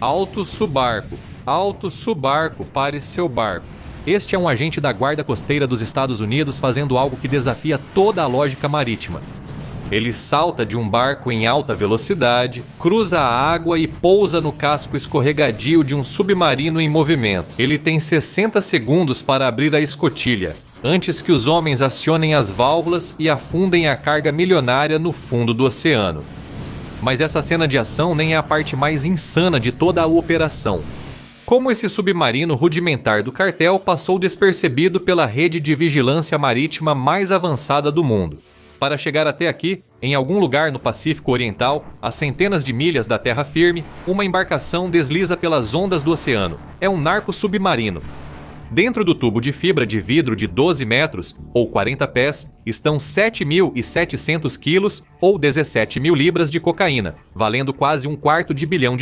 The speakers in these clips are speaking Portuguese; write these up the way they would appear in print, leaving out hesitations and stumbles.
Alto Subarco. Alto Subarco, pare seu barco. Este é um agente da Guarda Costeira dos Estados Unidos fazendo algo que desafia toda a lógica marítima. Ele salta de um barco em alta velocidade, cruza a água e pousa no casco escorregadio de um submarino em movimento. Ele tem 60 segundos para abrir a escotilha, antes que os homens acionem as válvulas e afundem a carga milionária no fundo do oceano. Mas essa cena de ação nem é a parte mais insana de toda a operação. Como esse submarino rudimentar do cartel passou despercebido pela rede de vigilância marítima mais avançada do mundo. Para chegar até aqui, em algum lugar no Pacífico Oriental, a centenas de milhas da terra firme, uma embarcação desliza pelas ondas do oceano. É um narco submarino. Dentro do tubo de fibra de vidro de 12 metros, ou 40 pés, estão 7.700 quilos, ou 17 mil libras de cocaína, valendo quase $250 milhão.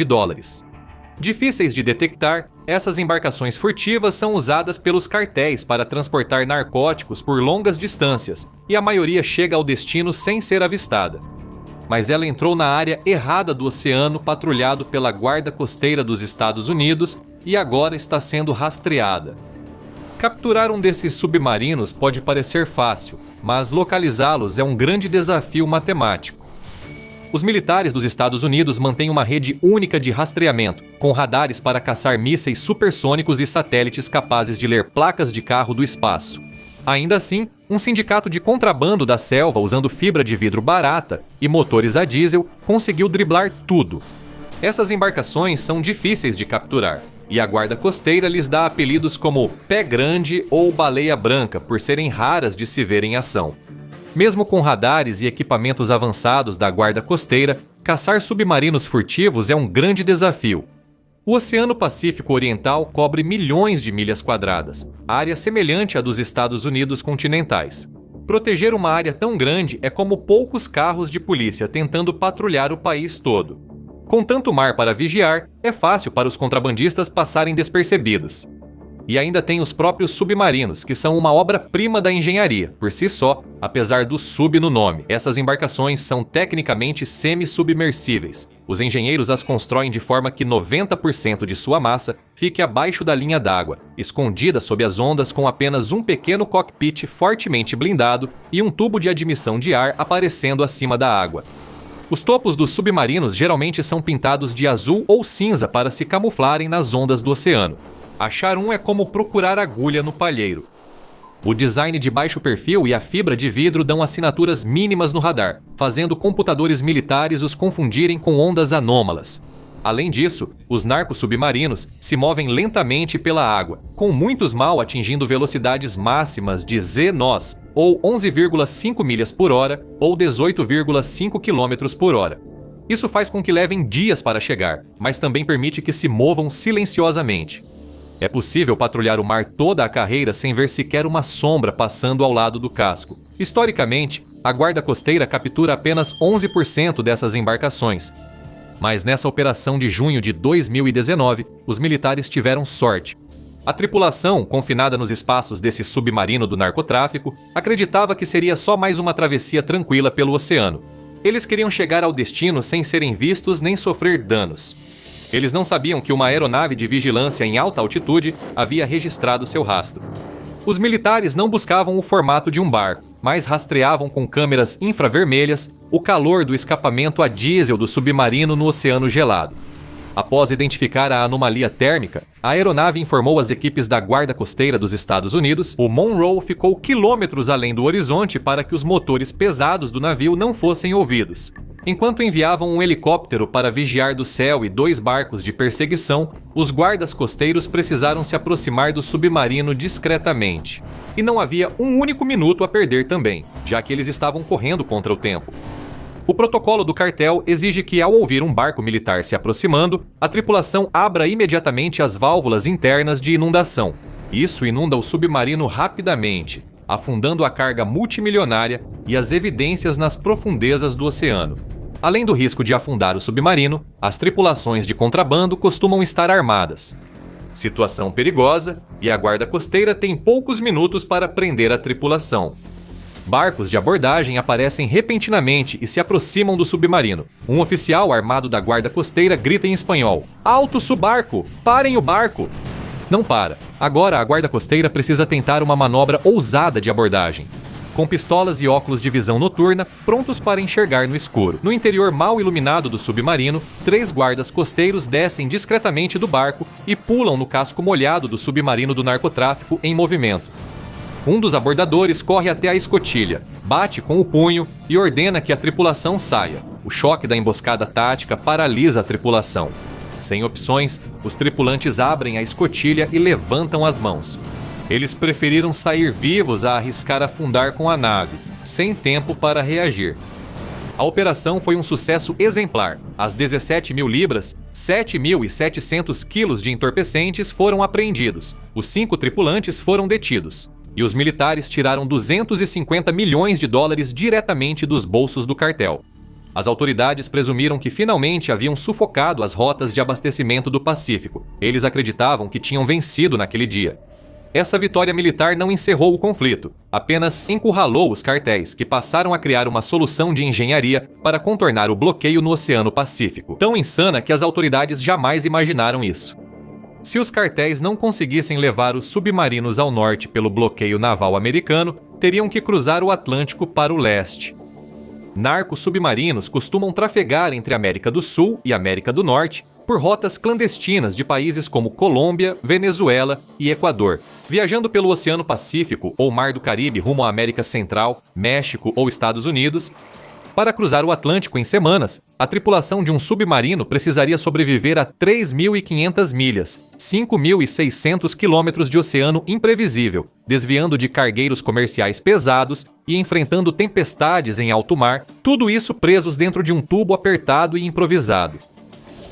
Difíceis de detectar, essas embarcações furtivas são usadas pelos cartéis para transportar narcóticos por longas distâncias, e a maioria chega ao destino sem ser avistada. Mas ela entrou na área errada do oceano patrulhado pela Guarda Costeira dos Estados Unidos e agora está sendo rastreada. Capturar um desses submarinos pode parecer fácil, mas localizá-los é um grande desafio matemático. Os militares dos Estados Unidos mantêm uma rede única de rastreamento, com radares para caçar mísseis supersônicos e satélites capazes de ler placas de carro do espaço. Ainda assim, um sindicato de contrabando da selva usando fibra de vidro barata e motores a diesel conseguiu driblar tudo. Essas embarcações são difíceis de capturar, e a Guarda Costeira lhes dá apelidos como Pé Grande ou Baleia Branca por serem raras de se ver em ação. Mesmo com radares e equipamentos avançados da Guarda Costeira, caçar submarinos furtivos é um grande desafio. O Oceano Pacífico Oriental cobre milhões de milhas quadradas, área semelhante à dos Estados Unidos continentais. Proteger uma área tão grande é como poucos carros de polícia tentando patrulhar o país todo. Com tanto mar para vigiar, é fácil para os contrabandistas passarem despercebidos. E ainda tem os próprios submarinos, que são uma obra-prima da engenharia, por si só, apesar do sub no nome. Essas embarcações são tecnicamente semi-submersíveis. Os engenheiros as constroem de forma que 90% de sua massa fique abaixo da linha d'água, escondida sob as ondas com apenas um pequeno cockpit fortemente blindado e um tubo de admissão de ar aparecendo acima da água. Os topos dos submarinos geralmente são pintados de azul ou cinza para se camuflarem nas ondas do oceano. Achar um é como procurar agulha no palheiro. O design de baixo perfil e a fibra de vidro dão assinaturas mínimas no radar, fazendo computadores militares os confundirem com ondas anômalas. Além disso, os narcos submarinos se movem lentamente pela água, com muitos mal atingindo velocidades máximas de Z-nós, ou 11,5 milhas por hora, ou 18,5 km por hora. Isso faz com que levem dias para chegar, mas também permite que se movam silenciosamente. É possível patrulhar o mar toda a carreira sem ver sequer uma sombra passando ao lado do casco. Historicamente, a Guarda Costeira captura apenas 11% dessas embarcações. Mas nessa operação de junho de 2019, os militares tiveram sorte. A tripulação, confinada nos espaços desse submarino do narcotráfico, acreditava que seria só mais uma travessia tranquila pelo oceano. Eles queriam chegar ao destino sem serem vistos nem sofrer danos. Eles não sabiam que uma aeronave de vigilância em alta altitude havia registrado seu rastro. Os militares não buscavam o formato de um barco, mas rastreavam com câmeras infravermelhas o calor do escapamento a diesel do submarino no oceano gelado. Após identificar a anomalia térmica, a aeronave informou as equipes da Guarda Costeira dos Estados Unidos. O Monroe ficou quilômetros além do horizonte para que os motores pesados do navio não fossem ouvidos. Enquanto enviavam um helicóptero para vigiar do céu e 2 barcos de perseguição, os guardas costeiros precisaram se aproximar do submarino discretamente. E não havia um único minuto a perder também, já que eles estavam correndo contra o tempo. O protocolo do cartel exige que, ao ouvir um barco militar se aproximando, a tripulação abra imediatamente as válvulas internas de inundação. Isso inunda o submarino rapidamente, afundando a carga multimilionária e as evidências nas profundezas do oceano. Além do risco de afundar o submarino, as tripulações de contrabando costumam estar armadas. Situação perigosa, e a Guarda Costeira tem poucos minutos para prender a tripulação. Barcos de abordagem aparecem repentinamente e se aproximam do submarino. Um oficial armado da guarda costeira grita em espanhol: "Alto subarco! Parem o barco!" Não para. Agora a guarda costeira precisa tentar uma manobra ousada de abordagem. Com pistolas e óculos de visão noturna, prontos para enxergar no escuro. No interior mal iluminado do submarino, 3 guardas costeiros descem discretamente do barco e pulam no casco molhado do submarino do narcotráfico em movimento. Um dos abordadores corre até a escotilha, bate com o punho e ordena que a tripulação saia. O choque da emboscada tática paralisa a tripulação. Sem opções, os tripulantes abrem a escotilha e levantam as mãos. Eles preferiram sair vivos a arriscar afundar com a nave, sem tempo para reagir. A operação foi um sucesso exemplar. As 17 mil libras, 7.700 quilos de entorpecentes foram apreendidos. Os 5 tripulantes foram detidos. E os militares tiraram 250 milhões de dólares diretamente dos bolsos do cartel. As autoridades presumiram que finalmente haviam sufocado as rotas de abastecimento do Pacífico. Eles acreditavam que tinham vencido naquele dia. Essa vitória militar não encerrou o conflito, apenas encurralou os cartéis, que passaram a criar uma solução de engenharia para contornar o bloqueio no Oceano Pacífico, tão insana que as autoridades jamais imaginaram isso. Se os cartéis não conseguissem levar os submarinos ao norte pelo bloqueio naval americano, teriam que cruzar o Atlântico para o leste. Narcos submarinos costumam trafegar entre América do Sul e América do Norte por rotas clandestinas de países como Colômbia, Venezuela e Equador, viajando pelo Oceano Pacífico ou Mar do Caribe rumo à América Central, México ou Estados Unidos. Para cruzar o Atlântico em semanas, a tripulação de um submarino precisaria sobreviver a 3.500 milhas, 5.600 quilômetros de oceano imprevisível, desviando de cargueiros comerciais pesados e enfrentando tempestades em alto mar, tudo isso presos dentro de um tubo apertado e improvisado.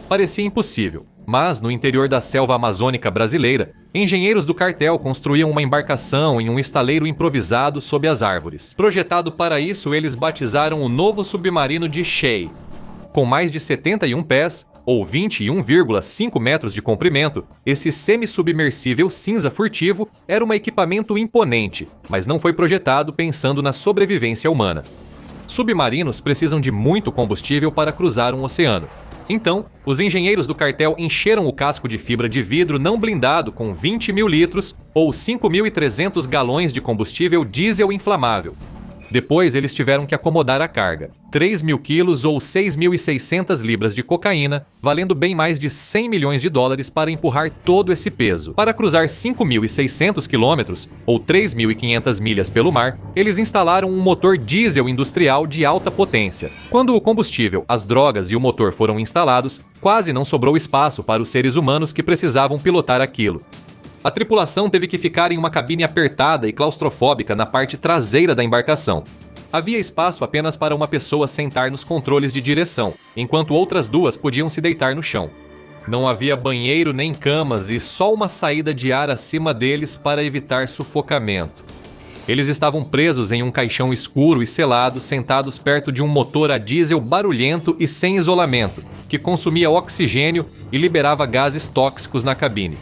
Parecia impossível, mas no interior da selva amazônica brasileira, engenheiros do cartel construíam uma embarcação em um estaleiro improvisado sob as árvores. Projetado para isso, eles batizaram o novo submarino de Shea. Com mais de 71 pés, ou 21,5 metros de comprimento, esse semi-submersível cinza furtivo era um equipamento imponente, mas não foi projetado pensando na sobrevivência humana. Submarinos precisam de muito combustível para cruzar um oceano. Então, os engenheiros do cartel encheram o casco de fibra de vidro não blindado com 20 mil litros ou 5.300 galões de combustível diesel inflamável. Depois, eles tiveram que acomodar a carga, 3.000 quilos ou 6.600 libras de cocaína, valendo bem mais de 100 milhões de dólares para empurrar todo esse peso. Para cruzar 5.600 quilômetros, ou 3.500 milhas pelo mar, eles instalaram um motor diesel industrial de alta potência. Quando o combustível, as drogas e o motor foram instalados, quase não sobrou espaço para os seres humanos que precisavam pilotar aquilo. A tripulação teve que ficar em uma cabine apertada e claustrofóbica na parte traseira da embarcação. Havia espaço apenas para uma pessoa sentar nos controles de direção, enquanto outras 2 podiam se deitar no chão. Não havia banheiro nem camas e só uma saída de ar acima deles para evitar sufocamento. Eles estavam presos em um caixão escuro e selado, sentados perto de um motor a diesel barulhento e sem isolamento, que consumia oxigênio e liberava gases tóxicos na cabine.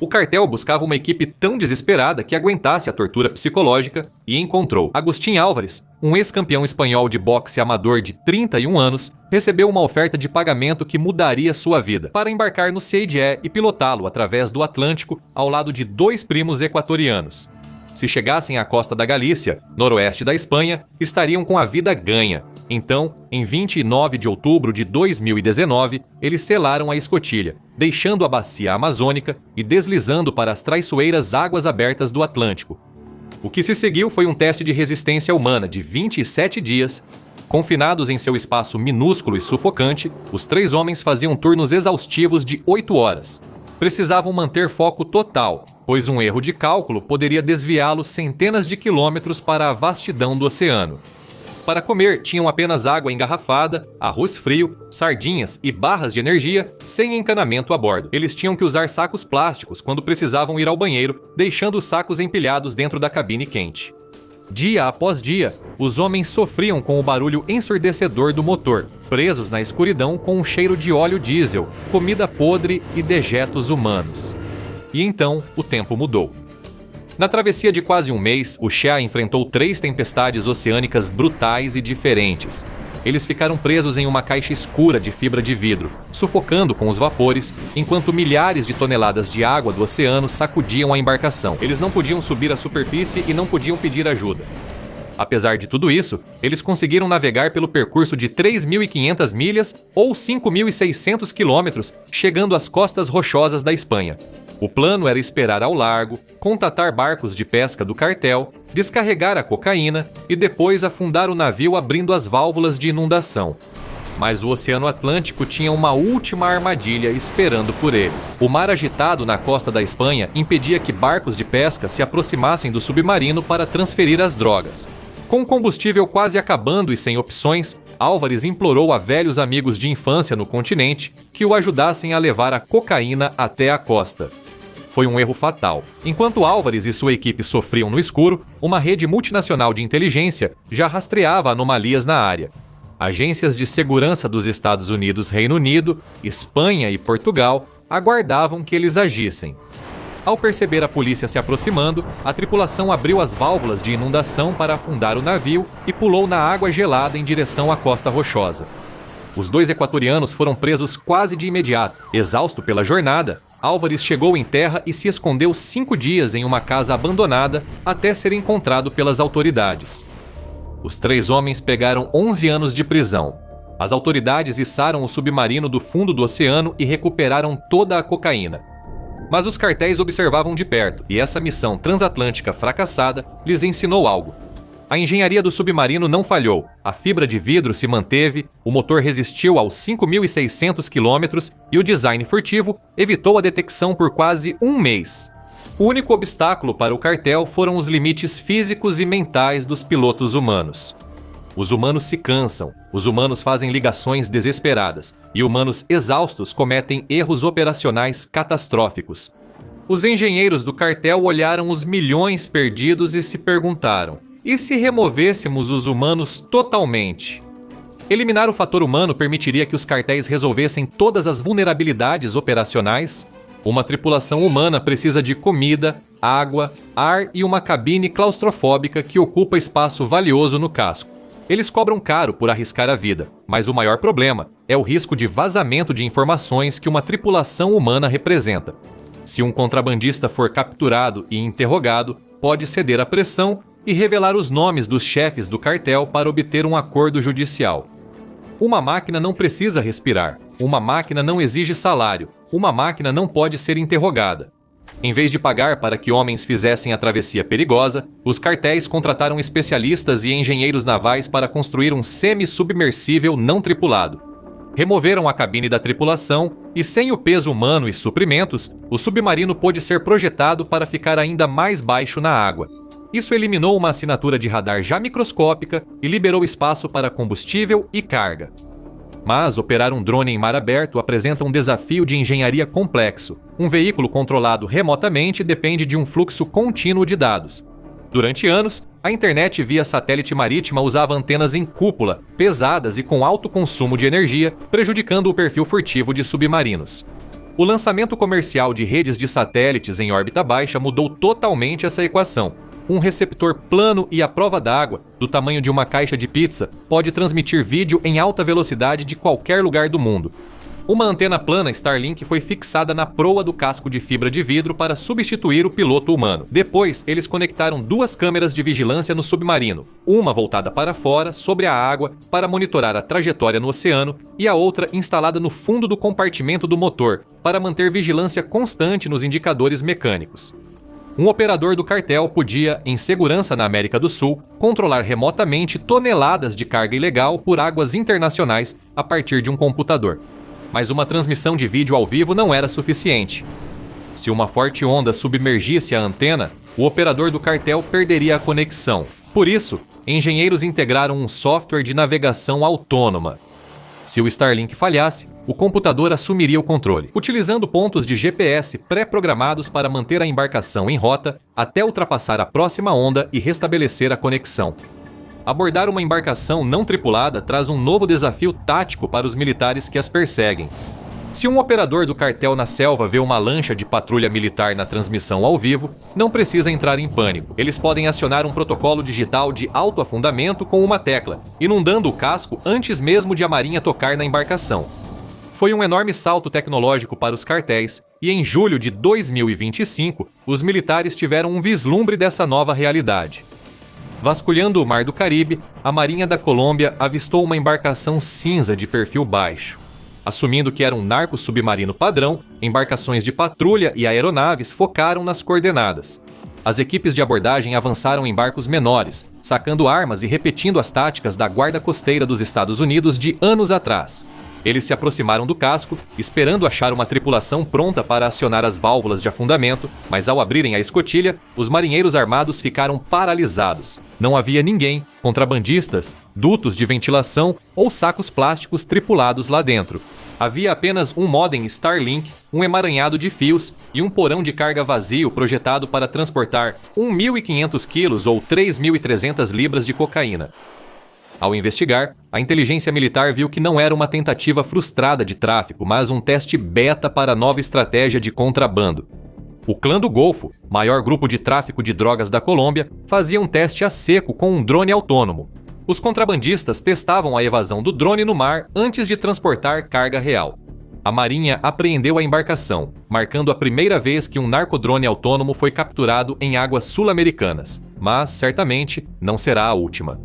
O cartel buscava uma equipe tão desesperada que aguentasse a tortura psicológica e encontrou. Agustín Álvares, um ex-campeão espanhol de boxe amador de 31 anos, recebeu uma oferta de pagamento que mudaria sua vida, para embarcar no Seydé e pilotá-lo através do Atlântico ao lado de 2 primos equatorianos. Se chegassem à costa da Galícia, noroeste da Espanha, estariam com a vida ganha. Então, em 29 de outubro de 2019, eles selaram a escotilha, deixando a bacia amazônica e deslizando para as traiçoeiras águas abertas do Atlântico. O que se seguiu foi um teste de resistência humana de 27 dias. Confinados em seu espaço minúsculo e sufocante, os 3 homens faziam turnos exaustivos de 8 horas. Precisavam manter foco total, pois um erro de cálculo poderia desviá-los centenas de quilômetros para a vastidão do oceano. Para comer, tinham apenas água engarrafada, arroz frio, sardinhas e barras de energia, sem encanamento a bordo. Eles tinham que usar sacos plásticos quando precisavam ir ao banheiro, deixando os sacos empilhados dentro da cabine quente. Dia após dia, os homens sofriam com o barulho ensurdecedor do motor, presos na escuridão com um cheiro de óleo diesel, comida podre e dejetos humanos. E então, o tempo mudou. Na travessia de quase um mês, o Shea enfrentou 3 tempestades oceânicas brutais e diferentes. Eles ficaram presos em uma caixa escura de fibra de vidro, sufocando com os vapores, enquanto milhares de toneladas de água do oceano sacudiam a embarcação. Eles não podiam subir à superfície e não podiam pedir ajuda. Apesar de tudo isso, eles conseguiram navegar pelo percurso de 3.500 milhas ou 5.600 quilômetros, chegando às costas rochosas da Espanha. O plano era esperar ao largo, contatar barcos de pesca do cartel, descarregar a cocaína e depois afundar o navio abrindo as válvulas de inundação. Mas o Oceano Atlântico tinha uma última armadilha esperando por eles. O mar agitado na costa da Espanha impedia que barcos de pesca se aproximassem do submarino para transferir as drogas. Com o combustível quase acabando e sem opções, Álvares implorou a velhos amigos de infância no continente que o ajudassem a levar a cocaína até a costa. Foi um erro fatal. Enquanto Álvares e sua equipe sofriam no escuro, uma rede multinacional de inteligência já rastreava anomalias na área. Agências de segurança dos Estados Unidos, Reino Unido, Espanha e Portugal aguardavam que eles agissem. Ao perceber a polícia se aproximando, a tripulação abriu as válvulas de inundação para afundar o navio e pulou na água gelada em direção à costa rochosa. Os 2 equatorianos foram presos quase de imediato. Exausto pela jornada, Álvares chegou em terra e se escondeu 5 dias em uma casa abandonada até ser encontrado pelas autoridades. Os 3 homens pegaram 11 anos de prisão. As autoridades içaram o submarino do fundo do oceano e recuperaram toda a cocaína. Mas os cartéis observavam de perto, e essa missão transatlântica fracassada lhes ensinou algo. A engenharia do submarino não falhou, a fibra de vidro se manteve, o motor resistiu aos 5.600 quilômetros e o design furtivo evitou a detecção por quase um mês. O único obstáculo para o cartel foram os limites físicos e mentais dos pilotos humanos. Os humanos se cansam, os humanos fazem ligações desesperadas e humanos exaustos cometem erros operacionais catastróficos. Os engenheiros do cartel olharam os milhões perdidos e se perguntaram: e se removêssemos os humanos totalmente? Eliminar o fator humano permitiria que os cartéis resolvessem todas as vulnerabilidades operacionais? Uma tripulação humana precisa de comida, água, ar e uma cabine claustrofóbica que ocupa espaço valioso no casco. Eles cobram caro por arriscar a vida, mas o maior problema é o risco de vazamento de informações que uma tripulação humana representa. Se um contrabandista for capturado e interrogado, pode ceder à pressão e revelar os nomes dos chefes do cartel para obter um acordo judicial. Uma máquina não precisa respirar, uma máquina não exige salário, uma máquina não pode ser interrogada. Em vez de pagar para que homens fizessem a travessia perigosa, os cartéis contrataram especialistas e engenheiros navais para construir um semi-submersível não tripulado. Removeram a cabine da tripulação e, sem o peso humano e suprimentos, o submarino pôde ser projetado para ficar ainda mais baixo na água. Isso eliminou uma assinatura de radar já microscópica e liberou espaço para combustível e carga. Mas operar um drone em mar aberto apresenta um desafio de engenharia complexo. Um veículo controlado remotamente depende de um fluxo contínuo de dados. Durante anos, a internet via satélite marítima usava antenas em cúpula, pesadas e com alto consumo de energia, prejudicando o perfil furtivo de submarinos. O lançamento comercial de redes de satélites em órbita baixa mudou totalmente essa equação. Um receptor plano e à prova d'água, do tamanho de uma caixa de pizza, pode transmitir vídeo em alta velocidade de qualquer lugar do mundo. Uma antena plana Starlink foi fixada na proa do casco de fibra de vidro para substituir o piloto humano. Depois, eles conectaram 2 câmeras de vigilância no submarino, uma voltada para fora, sobre a água, para monitorar a trajetória no oceano, e a outra instalada no fundo do compartimento do motor, para manter vigilância constante nos indicadores mecânicos. Um operador do cartel podia, em segurança na América do Sul, controlar remotamente toneladas de carga ilegal por águas internacionais a partir de um computador. Mas uma transmissão de vídeo ao vivo não era suficiente. Se uma forte onda submergisse a antena, o operador do cartel perderia a conexão. Por isso, engenheiros integraram um software de navegação autônoma. Se o Starlink falhasse, o computador assumiria o controle, utilizando pontos de GPS pré-programados para manter a embarcação em rota até ultrapassar a próxima onda e restabelecer a conexão. Abordar uma embarcação não tripulada traz um novo desafio tático para os militares que as perseguem. Se um operador do cartel na selva vê uma lancha de patrulha militar na transmissão ao vivo, não precisa entrar em pânico. Eles podem acionar um protocolo digital de autoafundamento com uma tecla, inundando o casco antes mesmo de a marinha tocar na embarcação. Foi um enorme salto tecnológico para os cartéis, e em julho de 2025, os militares tiveram um vislumbre dessa nova realidade. Vasculhando o Mar do Caribe, a Marinha da Colômbia avistou uma embarcação cinza de perfil baixo. Assumindo que era um narco-submarino padrão, embarcações de patrulha e aeronaves focaram nas coordenadas. As equipes de abordagem avançaram em barcos menores, sacando armas e repetindo as táticas da Guarda Costeira dos Estados Unidos de anos atrás. Eles se aproximaram do casco, esperando achar uma tripulação pronta para acionar as válvulas de afundamento, mas ao abrirem a escotilha, os marinheiros armados ficaram paralisados. Não havia ninguém, contrabandistas, dutos de ventilação ou sacos plásticos tripulados lá dentro. Havia apenas um modem Starlink, um emaranhado de fios e um porão de carga vazio projetado para transportar 1.500 quilos ou 3.300 libras de cocaína. Ao investigar, a inteligência militar viu que não era uma tentativa frustrada de tráfico, mas um teste beta para a nova estratégia de contrabando. O Clã do Golfo, maior grupo de tráfico de drogas da Colômbia, fazia um teste a seco com um drone autônomo. Os contrabandistas testavam a evasão do drone no mar antes de transportar carga real. A Marinha apreendeu a embarcação, marcando a primeira vez que um narcodrone autônomo foi capturado em águas sul-americanas, mas certamente não será a última.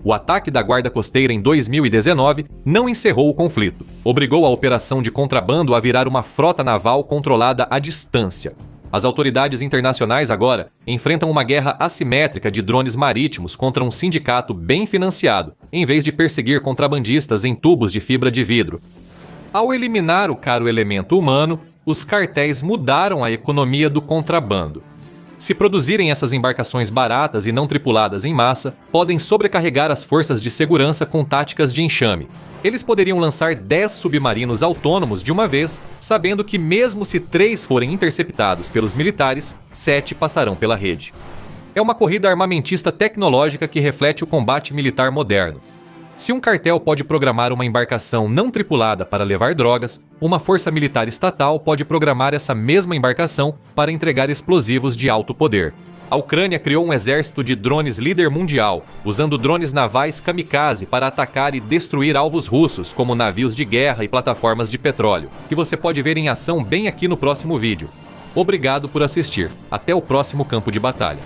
O ataque da Guarda Costeira em 2019 não encerrou o conflito. Obrigou a operação de contrabando a virar uma frota naval controlada à distância. As autoridades internacionais agora enfrentam uma guerra assimétrica de drones marítimos contra um sindicato bem financiado, em vez de perseguir contrabandistas em tubos de fibra de vidro. Ao eliminar o caro elemento humano, os cartéis mudaram a economia do contrabando. Se produzirem essas embarcações baratas e não tripuladas em massa, podem sobrecarregar as forças de segurança com táticas de enxame. Eles poderiam lançar 10 submarinos autônomos de uma vez, sabendo que mesmo se 3 forem interceptados pelos militares, 7 passarão pela rede. É uma corrida armamentista tecnológica que reflete o combate militar moderno. Se um cartel pode programar uma embarcação não tripulada para levar drogas, uma força militar estatal pode programar essa mesma embarcação para entregar explosivos de alto poder. A Ucrânia criou um exército de drones líder mundial, usando drones navais kamikaze para atacar e destruir alvos russos, como navios de guerra e plataformas de petróleo, que você pode ver em ação bem aqui no próximo vídeo. Obrigado por assistir. Até o próximo campo de batalha.